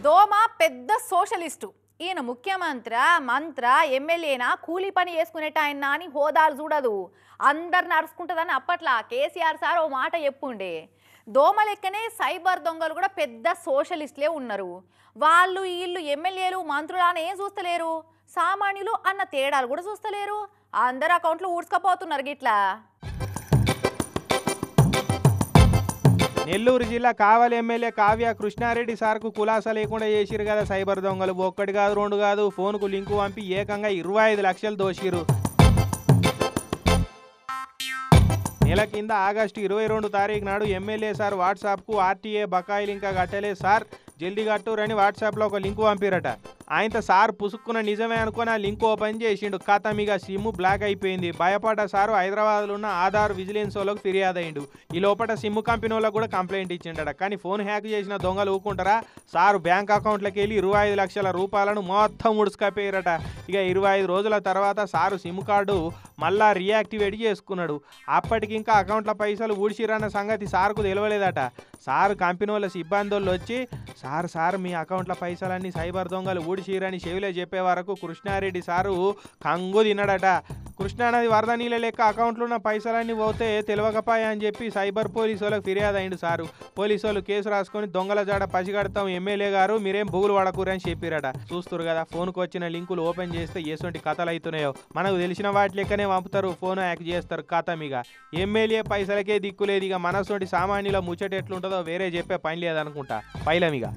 దోమ పెద్ద సోషలిస్టు. ఈయన ముఖ్యమంత్రి మంత్ర ఎమ్మెల్యేనా కూలీ పని చేసుకునేటాయన అని హోదాలు చూడదు. అందరు నడుచుకుంటుందని అప్పట్లో కేసీఆర్ సార్ ఓ మాట చెప్పుండే. దోమ లెక్కనే సైబర్ దొంగలు కూడా పెద్ద సోషలిస్టులే ఉన్నారు. వాళ్ళు వీళ్ళు ఎమ్మెల్యేలు మంత్రులు అని ఏం చూస్తలేరు, సామాన్యులు అన్న తేడాలు కూడా చూస్తలేరు. అందరు అకౌంట్లు ఊడ్చుకపోతున్నారు గిట్లా. నెల్లూరు జిల్లా కావలి ఎమ్మెల్యే కావ్య కృష్ణారెడ్డి సార్కు కులాసా లేకుండా చేసిరు కదా సైబర్ దొంగలు. ఒక్కటి కాదు రెండు కాదు, ఫోన్కు లింకు పంపి ఏకంగా 25 లక్షలు దోషిరు. నెల కింద ఆగస్టు 22 తారీఖు నాడు ఎమ్మెల్యే సార్ వాట్సాప్కు ఆర్టీఏ బకాయిలు ఇంకా కట్టలే సార్ జల్దీ కట్టురని వాట్సాప్లో ఒక లింకు పంపిరట. ఆయనతో సార్ పుసుక్కున్న నిజమే అనుకుని ఆ లింక్ ఓపెన్ చేసిండు. ఖతం ఇక సిమ్ బ్లాక్ అయిపోయింది. భయపడ్డ సారు హైదరాబాద్లో ఉన్న ఆధార్ విజిలెన్స్ వాళ్ళకి ఫిర్యాదు అయ్యిండు. ఈ లోపల సిమ్ కంపెనీ వాళ్ళకి కూడా కంప్లైంట్ ఇచ్చిండట. కానీ ఫోన్ హ్యాక్ చేసిన దొంగలు ఊకుంటారా? సారు బ్యాంక్ అకౌంట్లోకి వెళ్ళి 25 లక్షల రూపాయలను మొత్తం ముడుచుకపోయారట. ఇక 25 రోజుల తర్వాత సారు సిమ్ కార్డు మళ్ళా రీయాక్టివేట్ చేసుకున్నాడు. అప్పటికి ఇంకా అకౌంట్ల పైసలు ఊడిచిరన్న సంగతి సార్కు తెలియలేదట. సారు కంపెనీ వాళ్ళ సిబ్బంది వాళ్ళు వచ్చి సార్ మీ అకౌంట్ల పైసలన్నీ సైబర్ దొంగలు ఊడిచిరని చెవిలో చెప్పే వరకు కృష్ణారెడ్డి సారు కంగు తిన్నాడట. కృష్ణానది వరద నీళ్ళ లెక్క అకౌంట్లో ఉన్న పైసలన్నీ పోతే తెలియకపాయ అని చెప్పి సైబర్ పోలీసు వాళ్ళకి ఫిర్యాదు అయిండు సారు. పోలీసు వాళ్ళు కేసు రాసుకొని దొంగల జాడ పసిగడతాం ఎమ్మెల్యే గారు మీరేం బుగులు పడకూరని చెప్పిరట. చూస్తురు కదా, ఫోన్కి వచ్చిన లింకులు ఓపెన్ చేస్తే ఎటువంటి కథలు అవుతున్నాయో. మనకు తెలిసిన వాటి లెక్కనే పంపుతారు, ఫోన్ హ్యాక్ చేస్తారు. కథం ఇక ఎమ్మెల్యే పైసలకే దిక్కులేదు. ఇక మనసోటి సామాన్యుల ముచ్చట ఎట్లుంటుందో వేరే చెప్పే పని లేదనుకుంటా. పైలమిగా